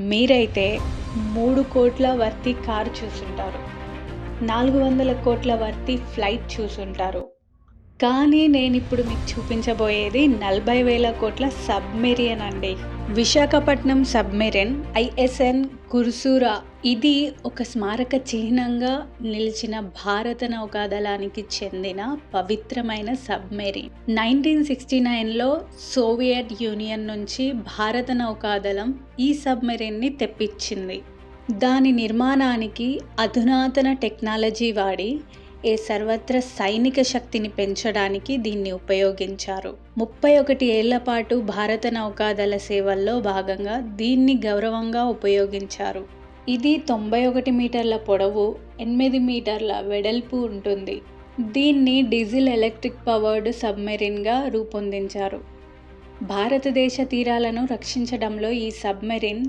మీరైతే 3,00,00,000 వర్తి కారు చూసుంటారు. 400 కోట్ల వర్తి ఫ్లైట్ చూసుంటారు. కానీ నేనిప్పుడు మీకు చూపించబోయేది 40,000 కోట్ల సబ్‌మెరైన్ అండి. విశాఖపట్నం సబ్‌మెరైన్ ఐఎస్ఎన్ కుర్సురా ఇది ఒక స్మారక చిహ్నంగా నిలిచిన భారత నౌకాదళానికి చెందిన పవిత్రమైన సబ్‌మెరైన్. 1969లో సోవియట్ యూనియన్ నుంచి భారత నౌకాదళం ఈ సబ్‌మెరైన్‌ని తెప్పించింది. దాని నిర్మాణానికి అధునాతన టెక్నాలజీ వాడి సర్వత్రా సైనిక శక్తిని పెంచడానికి దీన్ని ఉపయోగించారు. 31 ఏళ్ల పాటు భారత నౌకాదళ సేవల్లో భాగంగా దీన్ని గౌరవంగా ఉపయోగించారు. ఇది 91 మీటర్ల పొడవు, 8 మీటర్ల వెడల్పు ఉంటుంది. దీన్ని డీజిల్ ఎలక్ట్రిక్ పవర్డ్ సబ్‌మెరైన్‌గా రూపొందించారు. భారతదేశ తీరాలను రక్షించడంలో ఈ సబ్‌మెరైన్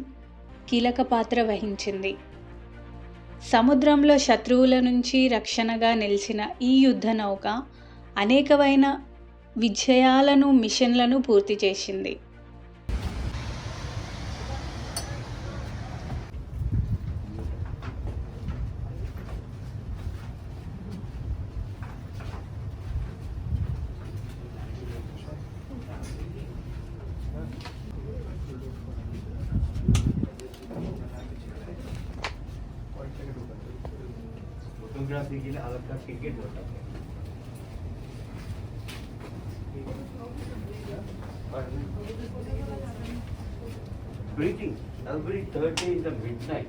కీలక పాత్ర వహించింది. సముద్రంలో శత్రువుల నుంచి రక్షణగా నిలిచిన ఈ యుద్ధ నౌక అనేకమైన మిషన్లను పూర్తి చేసింది. फोटोग्राफी के लिए अलग का टिकट होता है। Breathing every third day in the midnight.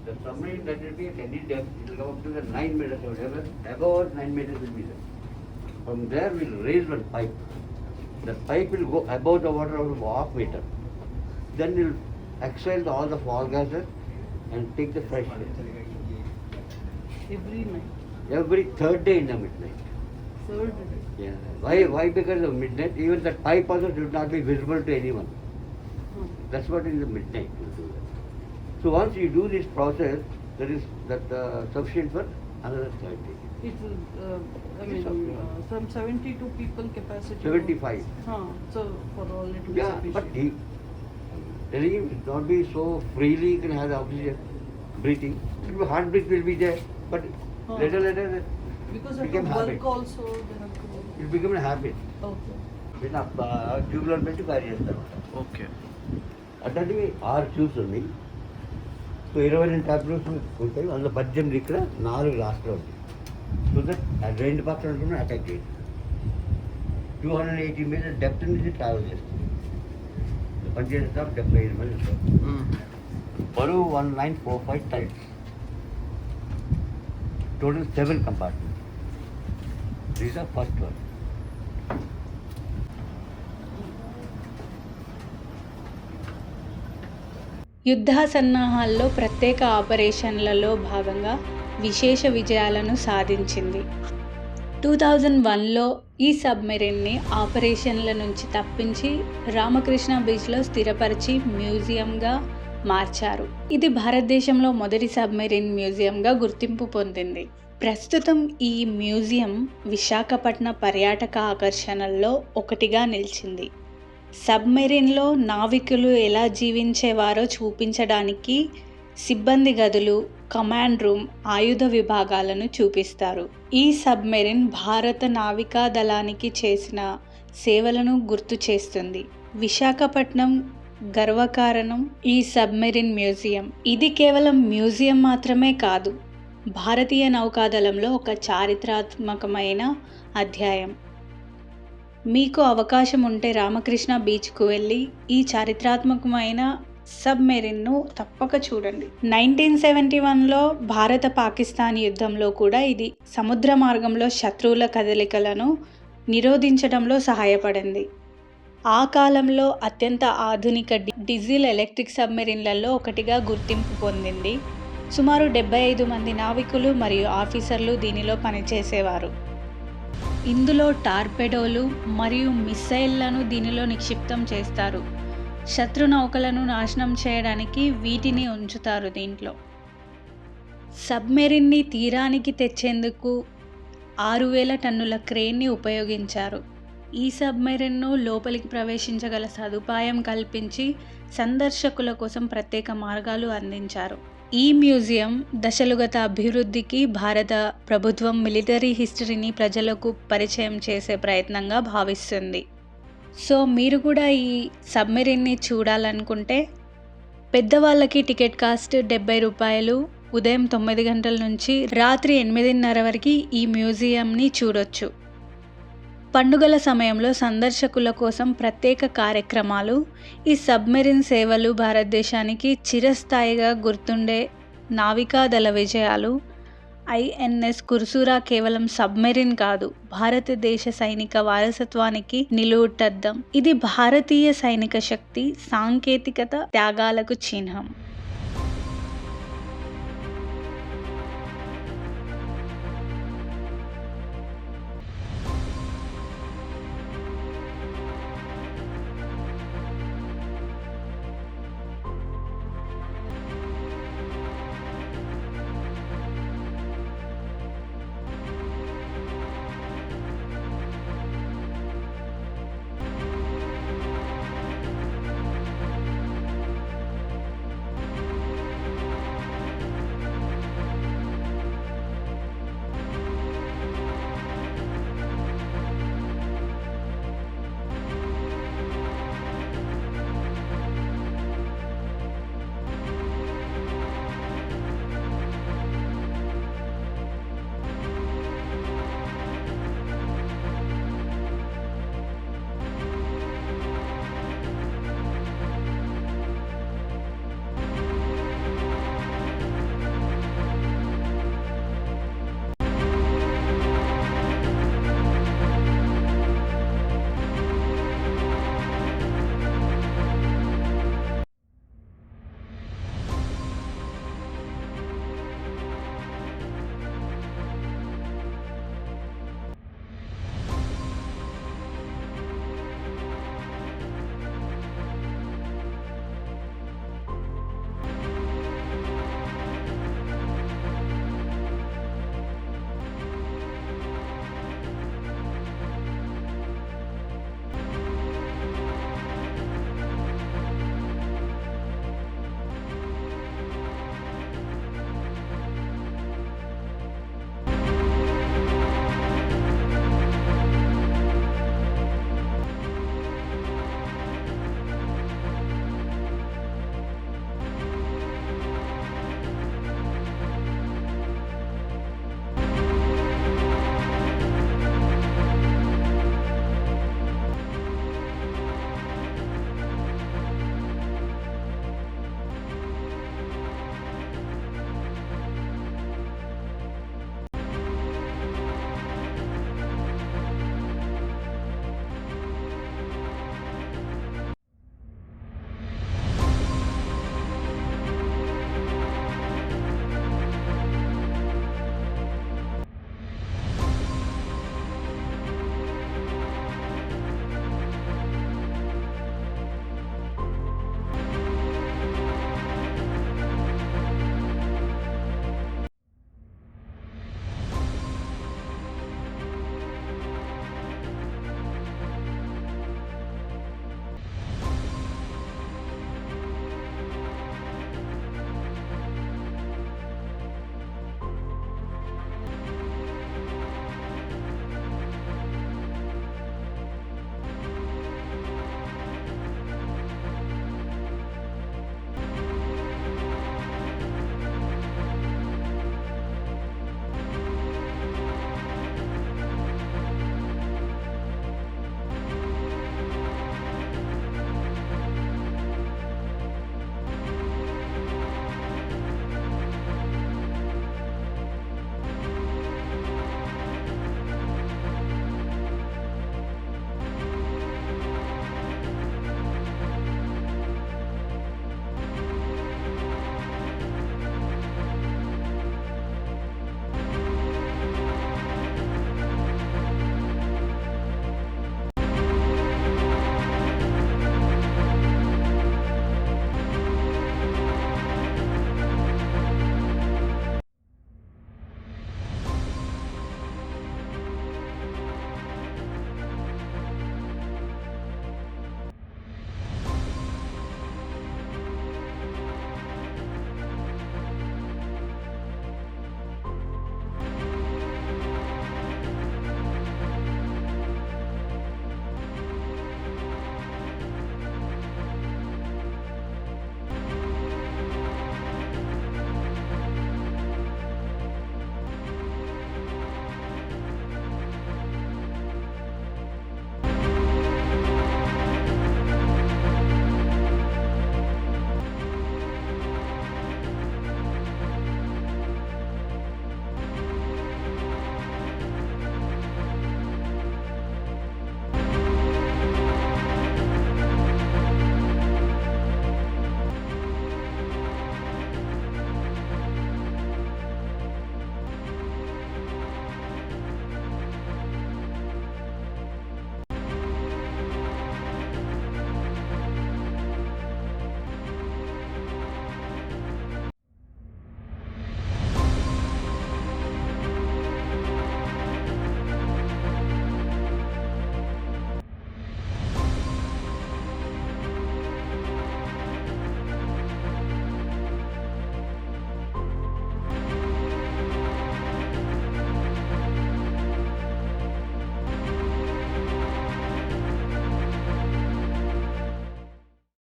The submarine that will be at any depth, it will go up to the 9 meters or whatever. Above 9 meters will be there. From there we will raise one pipe. The pipe will go above the water of 1/2 meter. Then we will exhale all the fall gases and take the fresh air. Every night. Every third day in the midnight. Third day. Yeah. Why? Because of midnight. Even that pipe also should not be visible to anyone. That's what in the midnight you do that. So once you do this process, that is sufficient for another 30. It will, from 72 people capacity. 75. So for all it will be Yeah, but sufficient. telling him it not be so freely you can have the oxygen breathing. Heartbeat will be there, but later Because of became the habit. work also they have to. It become a habit. Okay. Then tubular పెట్టి carry చేస్తారు. Okay. అట్లాంటివి 6 tubes ఉన్నాయి. So 22 tablets ఉంటాయి. అందులో 18 ఇక్కడ 4 లాస్ట్లో ఉంటాయి. So that రెండు పక్కన ఉంటున్న అటాక్ చేయదు. 280 మీటర్ డెప్త్ నుంచి ట్రావెల్ చేస్తుంది. పనిచేసే స్టాఫ్ 75 మంది ఉంటారు. బరువు 1945 times. Total 7 compartments. These are first one. యుద్ధ సన్నాహాల్లో ప్రత్యేక ఆపరేషన్లలో భాగంగా విశేష విజయాలను సాధించింది. 2001లో ఈ సబ్‌మెరైన్ని ఆపరేషన్ల నుంచి తప్పించి రామకృష్ణ బీచ్లో స్థిరపరిచి మ్యూజియంగా మార్చారు. ఇది భారతదేశంలో మొదటి సబ్‌మెరైన్ మ్యూజియంగా గుర్తింపు పొందింది. ప్రస్తుతం ఈ మ్యూజియం విశాఖపట్నం పర్యాటక ఆకర్షణల్లో ఒకటిగా నిలిచింది. సబ్‌మెరైన్లో నావికులు ఎలా జీవించేవారో చూపించడానికి సిబ్బంది గదులు, కమాండ్ రూమ్, ఆయుధ విభాగాలను చూపిస్తారు. ఈ సబ్‌మెరైన్ భారత నావికా దళానికి చేసిన సేవలను గుర్తు చేస్తుంది. విశాఖపట్నం గర్వకారణం ఈ సబ్‌మెరైన్ మ్యూజియం. ఇది కేవలం మ్యూజియం మాత్రమే కాదు, భారతీయ నౌకాదళంలో ఒక చారిత్రాత్మకమైన అధ్యాయం. మీకు అవకాశం ఉంటే రామకృష్ణ బీచ్కు వెళ్ళి ఈ చారిత్రాత్మకమైన సబ్‌మెరైన్ను తప్పక చూడండి. 1971లో భారత పాకిస్తాన్ యుద్ధంలో కూడా ఇది సముద్ర మార్గంలో శత్రువుల కదలికలను నిరోధించడంలో సహాయపడింది. ఆ కాలంలో అత్యంత ఆధునిక డీజిల్ ఎలక్ట్రిక్ సబ్‌మెరైన్లలో ఒకటిగా గుర్తింపు పొందింది. సుమారు 75 మంది నావికులు మరియు ఆఫీసర్లు దీనిలో పనిచేసేవారు. ఇందులో టార్పెడోలు మరియు మిస్సైళ్లను దీనిలో నిక్షిప్తం చేస్తారు. శత్రు నౌకలను నాశనం చేయడానికి వీటిని ఉంచుతారు దీంట్లో. సబ్‌మెరైన్ని తీరానికి తెచ్చేందుకు 6,000 టన్నుల క్రేన్ని ఉపయోగించారు. ఈ సబ్మెరైన్ను లోపలికి ప్రవేశించగల సదుపాయం కల్పించి సందర్శకుల కోసం ప్రత్యేక మార్గాలు అందించారు. ఈ మ్యూజియం దశలుగత అభివృద్ధికి భారత ప్రభుత్వం మిలిటరీ హిస్టరీని ప్రజలకు పరిచయం చేసే ప్రయత్నంగా భావిస్తుంది. సో మీరు కూడా ఈ సబ్మెరైన్ని చూడాలనుకుంటే పెద్దవాళ్ళకి టికెట్ కాస్ట్ 70 రూపాయలు. ఉదయం 9 గంటల నుంచి రాత్రి 8:30 వరకు ఈ మ్యూజియంని చూడొచ్చు. పండుగల సమయంలో సందర్శకుల కోసం ప్రత్యేక కార్యక్రమాలు, ఈ సబ్మెరైన్ సేవలు భారతదేశానికి చిరస్థాయిగా గుర్తుండే నావికాదళ విజయాలు. ఐఎన్ఎస్ కుర్సురా కేవలం సబ్మెరైన్ కాదు, భారతదేశ సైనిక వారసత్వానికి నిలువుటద్దం. ఇది భారతీయ సైనిక శక్తి, సాంకేతికత, త్యాగాలకు చిహ్నం.